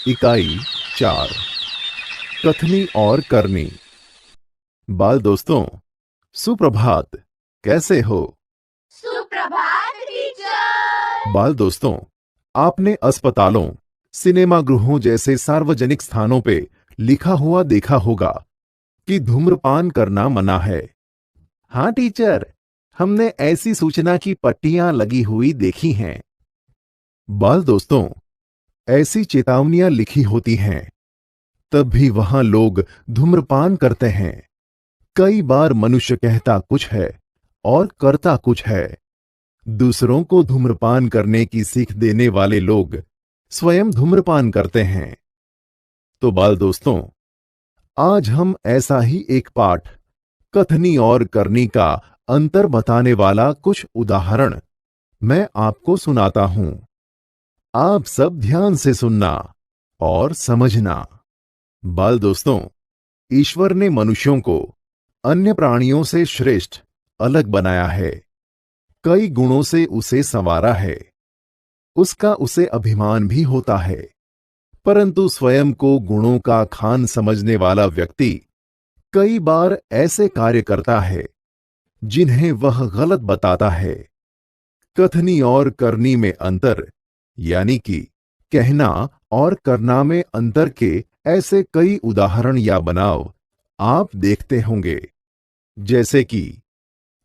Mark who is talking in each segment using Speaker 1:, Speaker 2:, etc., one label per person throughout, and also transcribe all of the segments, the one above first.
Speaker 1: इकाई 4 कथनी और करनी। बाल दोस्तों, सुप्रभात। कैसे हो?
Speaker 2: सुप्रभात टीचर।
Speaker 1: बाल दोस्तों, आपने अस्पतालों, सिनेमा गृहों जैसे सार्वजनिक स्थानों पे लिखा हुआ देखा होगा कि धूम्रपान करना मना है। हाँ टीचर, हमने ऐसी सूचना की पट्टियां लगी हुई देखी हैं। बाल दोस्तों, ऐसी चेतावनियां लिखी होती हैं, तब भी वहां लोग धूम्रपान करते हैं। कई बार मनुष्य कहता कुछ है और करता कुछ है। दूसरों को धूम्रपान करने की सीख देने वाले लोग स्वयं धूम्रपान करते हैं। तो बाल दोस्तों, आज हम ऐसा ही एक पाठ, कथनी और करनी का अंतर बताने वाला कुछ उदाहरण मैं आपको सुनाता हूं। आप सब ध्यान से सुनना और समझना। बाल दोस्तों, ईश्वर ने मनुष्यों को अन्य प्राणियों से श्रेष्ठ अलग बनाया है। कई गुणों से उसे संवारा है। उसका उसे अभिमान भी होता है। परंतु स्वयं को गुणों का खान समझने वाला व्यक्ति कई बार ऐसे कार्य करता है जिन्हें वह गलत बताता है। कथनी और करनी में अंतर, यानी कि कहना और करना में अंतर के ऐसे कई उदाहरण या बनाव आप देखते होंगे। जैसे कि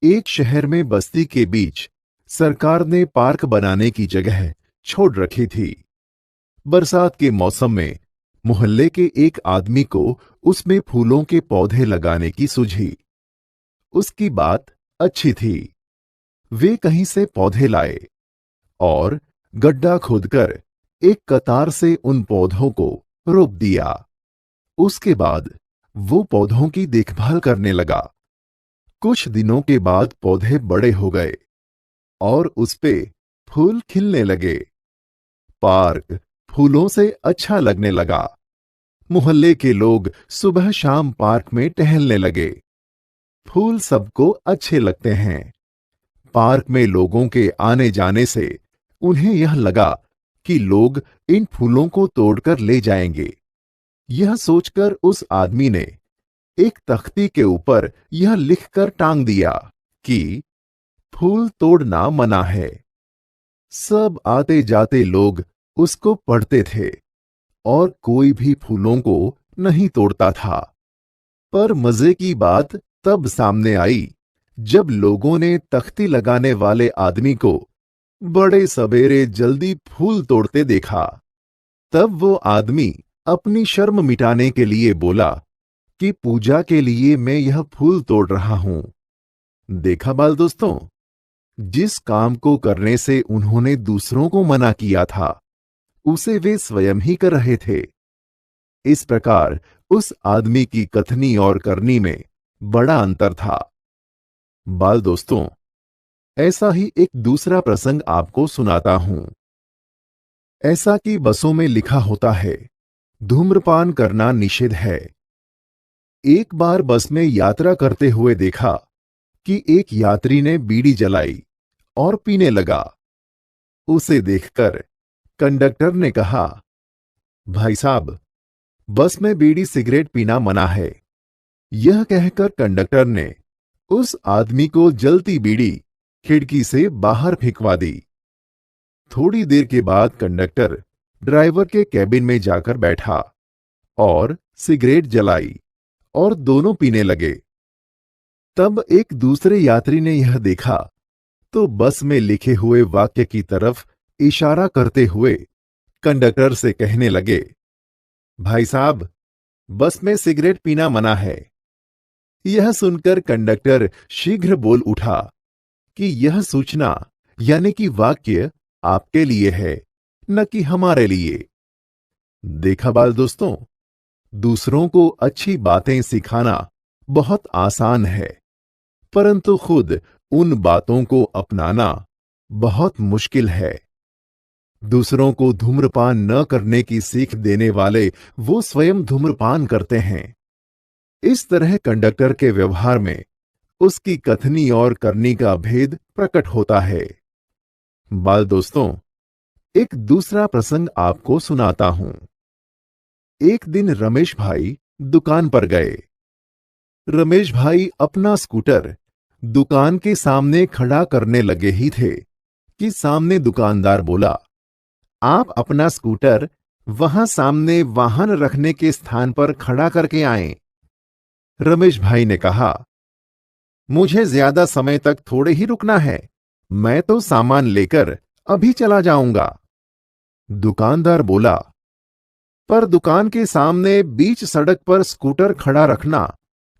Speaker 1: एक शहर में बस्ती के बीच सरकार ने पार्क बनाने की जगह छोड़ रखी थी। बरसात के मौसम में मोहल्ले के एक आदमी को उसमें फूलों के पौधे लगाने की सूझी। उसकी बात अच्छी थी। वे कहीं से पौधे लाए और गड्ढा खोदकर एक कतार से उन पौधों को रोप दिया। उसके बाद वो पौधों की देखभाल करने लगा। कुछ दिनों के बाद पौधे बड़े हो गए और उस पे फूल खिलने लगे। पार्क फूलों से अच्छा लगने लगा। मोहल्ले के लोग सुबह शाम पार्क में टहलने लगे। फूल सबको अच्छे लगते हैं। पार्क में लोगों के आने जाने से उन्हें यह लगा कि लोग इन फूलों को तोड़कर ले जाएंगे। यह सोचकर उस आदमी ने एक तख्ती के ऊपर यह लिखकर टांग दिया कि फूल तोड़ना मना है। सब आते जाते लोग उसको पढ़ते थे और कोई भी फूलों को नहीं तोड़ता था। पर मजे की बात तब सामने आई जब लोगों ने तख्ती लगाने वाले आदमी को बड़े सवेरे जल्दी फूल तोड़ते देखा। तब वो आदमी अपनी शर्म मिटाने के लिए बोला कि पूजा के लिए मैं यह फूल तोड़ रहा हूं। देखा बाल दोस्तों, जिस काम को करने से उन्होंने दूसरों को मना किया था, उसे वे स्वयं ही कर रहे थे। इस प्रकार उस आदमी की कथनी और करनी में बड़ा अंतर था। बाल दोस्तों, ऐसा ही एक दूसरा प्रसंग आपको सुनाता हूं। ऐसा कि बसों में लिखा होता है, धूम्रपान करना निषिद्ध है। एक बार बस में यात्रा करते हुए देखा कि एक यात्री ने बीड़ी जलाई और पीने लगा। उसे देखकर कंडक्टर ने कहा, भाई साहब, बस में बीड़ी सिगरेट पीना मना है। यह कहकर कंडक्टर ने उस आदमी को जलती बीड़ी खिड़की से बाहर फेंकवा दी। थोड़ी देर के बाद कंडक्टर ड्राइवर के कैबिन में जाकर बैठा और सिगरेट जलाई और दोनों पीने लगे। तब एक दूसरे यात्री ने यह देखा तो बस में लिखे हुए वाक्य की तरफ इशारा करते हुए कंडक्टर से कहने लगे, भाई साहब, बस में सिगरेट पीना मना है। यह सुनकर कंडक्टर शीघ्र बोल उठा कि यह सूचना यानी कि वाक्य आपके लिए है, न कि हमारे लिए। देखा बाल दोस्तों, दूसरों को अच्छी बातें सिखाना बहुत आसान है, परंतु खुद उन बातों को अपनाना बहुत मुश्किल है। दूसरों को धूम्रपान न करने की सीख देने वाले वो स्वयं धूम्रपान करते हैं। इस तरह कंडक्टर के व्यवहार में उसकी कथनी और करनी का भेद प्रकट होता है। बाल दोस्तों, एक दूसरा प्रसंग आपको सुनाता हूं। एक दिन रमेश भाई दुकान पर गए। रमेश भाई अपना स्कूटर दुकान के सामने खड़ा करने लगे ही थे कि सामने दुकानदार बोला, आप अपना स्कूटर वहां सामने वाहन रखने के स्थान पर खड़ा करके आएं। रमेश भाई ने कहा, मुझे ज्यादा समय तक थोड़े ही रुकना है, मैं तो सामान लेकर अभी चला जाऊंगा। दुकानदार बोला, पर दुकान के सामने बीच सड़क पर स्कूटर खड़ा रखना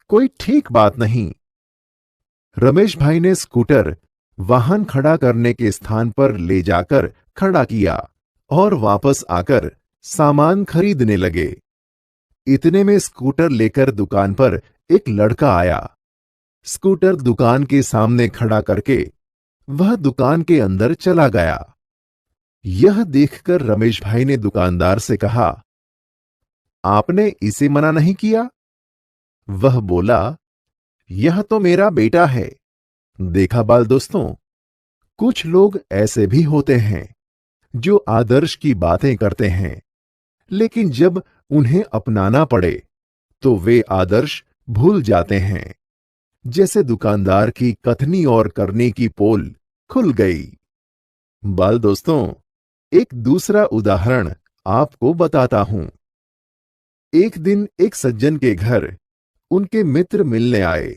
Speaker 1: कोई ठीक बात नहीं। रमेश भाई ने स्कूटर वाहन खड़ा करने के स्थान पर ले जाकर खड़ा किया और वापस आकर सामान खरीदने लगे। इतने में स्कूटर लेकर दुकान पर एक लड़का आया। स्कूटर दुकान के सामने खड़ा करके वह दुकान के अंदर चला गया। यह देखकर रमेश भाई ने दुकानदार से कहा, आपने इसे मना नहीं किया? वह बोला, यह तो मेरा बेटा है। देखा बाल दोस्तों, कुछ लोग ऐसे भी होते हैं जो आदर्श की बातें करते हैं, लेकिन जब उन्हें अपनाना पड़े तो वे आदर्श भूल जाते हैं। जैसे दुकानदार की कथनी और करनी की पोल खुल गई। बाल दोस्तों, एक दूसरा उदाहरण आपको बताता हूं। एक दिन एक सज्जन के घर उनके मित्र मिलने आए।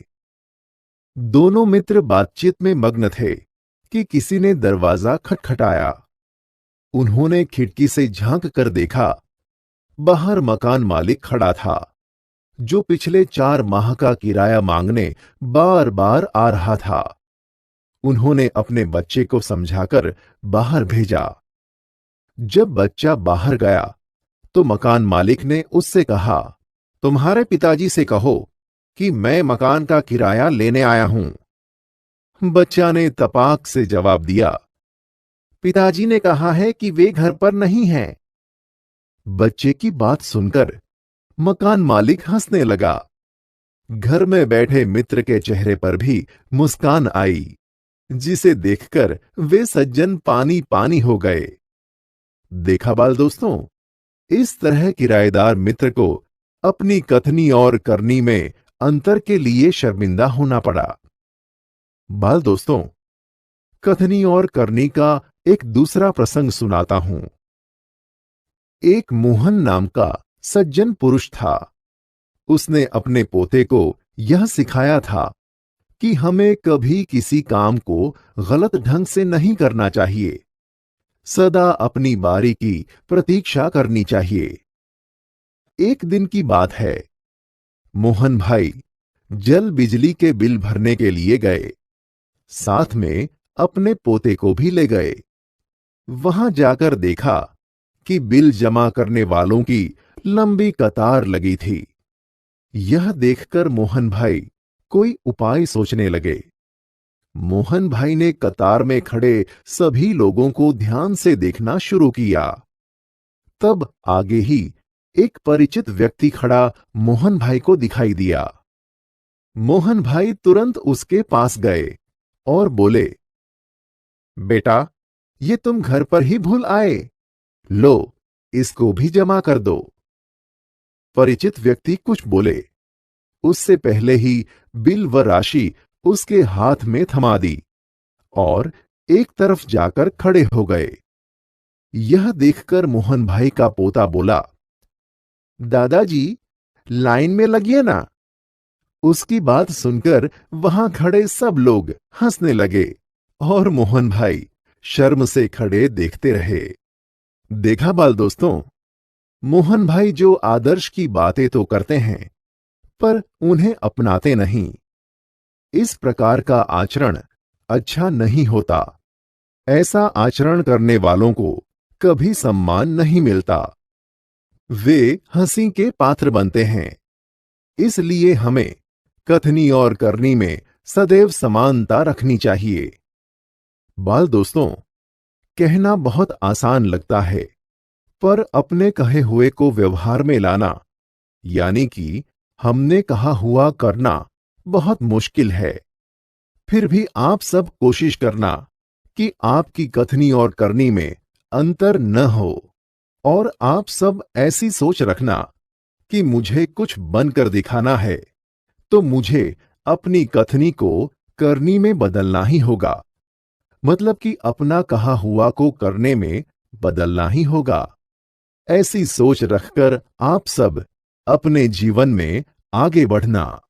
Speaker 1: दोनों मित्र बातचीत में मग्न थे कि किसी ने दरवाजा खटखटाया। उन्होंने खिड़की से झांक कर देखा, बाहर मकान मालिक खड़ा था, जो पिछले 4 माह का किराया मांगने बार बार आ रहा था। उन्होंने अपने बच्चे को समझाकर बाहर भेजा। जब बच्चा बाहर गया तो मकान मालिक ने उससे कहा, तुम्हारे पिताजी से कहो कि मैं मकान का किराया लेने आया हूं। बच्चा ने तपाक से जवाब दिया, पिताजी ने कहा है कि वे घर पर नहीं हैं। बच्चे की बात सुनकर मकान मालिक हंसने लगा। घर में बैठे मित्र के चेहरे पर भी मुस्कान आई, जिसे देखकर वे सज्जन पानी पानी हो गए। देखा बाल दोस्तों, इस तरह किराएदार मित्र को अपनी कथनी और करनी में अंतर के लिए शर्मिंदा होना पड़ा। बाल दोस्तों, कथनी और करनी का एक दूसरा प्रसंग सुनाता हूं। एक मोहन नाम का सज्जन पुरुष था। उसने अपने पोते को यह सिखाया था कि हमें कभी किसी काम को गलत ढंग से नहीं करना चाहिए, सदा अपनी बारी की प्रतीक्षा करनी चाहिए। एक दिन की बात है, मोहन भाई जल बिजली के बिल भरने के लिए गए। साथ में अपने पोते को भी ले गए। वहां जाकर देखा कि बिल जमा करने वालों की लंबी कतार लगी थी। यह देखकर मोहन भाई कोई उपाय सोचने लगे। मोहन भाई ने कतार में खड़े सभी लोगों को ध्यान से देखना शुरू किया। तब आगे ही एक परिचित व्यक्ति खड़ा मोहन भाई को दिखाई दिया। मोहन भाई तुरंत उसके पास गए और बोले, बेटा, ये तुम घर पर ही भूल आए, लो इसको भी जमा कर दो। परिचित व्यक्ति कुछ बोले, उससे पहले ही बिल व राशि उसके हाथ में थमा दी और एक तरफ जाकर खड़े हो गए। यह देखकर मोहन भाई का पोता बोला, दादाजी, लाइन में लगिए ना। उसकी बात सुनकर वहां खड़े सब लोग हंसने लगे और मोहन भाई शर्म से खड़े देखते रहे। देखा बाल दोस्तों, मोहन भाई जो आदर्श की बातें तो करते हैं, पर उन्हें अपनाते नहीं। इस प्रकार का आचरण अच्छा नहीं होता। ऐसा आचरण करने वालों को कभी सम्मान नहीं मिलता। वे हंसी के पात्र बनते हैं। इसलिए हमें कथनी और करनी में सदैव समानता रखनी चाहिए। बाल दोस्तों, कहना बहुत आसान लगता है, पर अपने कहे हुए को व्यवहार में लाना, यानी कि हमने कहा हुआ करना, बहुत मुश्किल है। फिर भी आप सब कोशिश करना कि आपकी कथनी और करनी में अंतर न हो। और आप सब ऐसी सोच रखना कि मुझे कुछ बनकर दिखाना है, तो मुझे अपनी कथनी को करनी में बदलना ही होगा। मतलब कि अपना कहा हुआ को करने में बदलना ही होगा। ऐसी सोच रखकर आप सब अपने जीवन में आगे बढ़ना।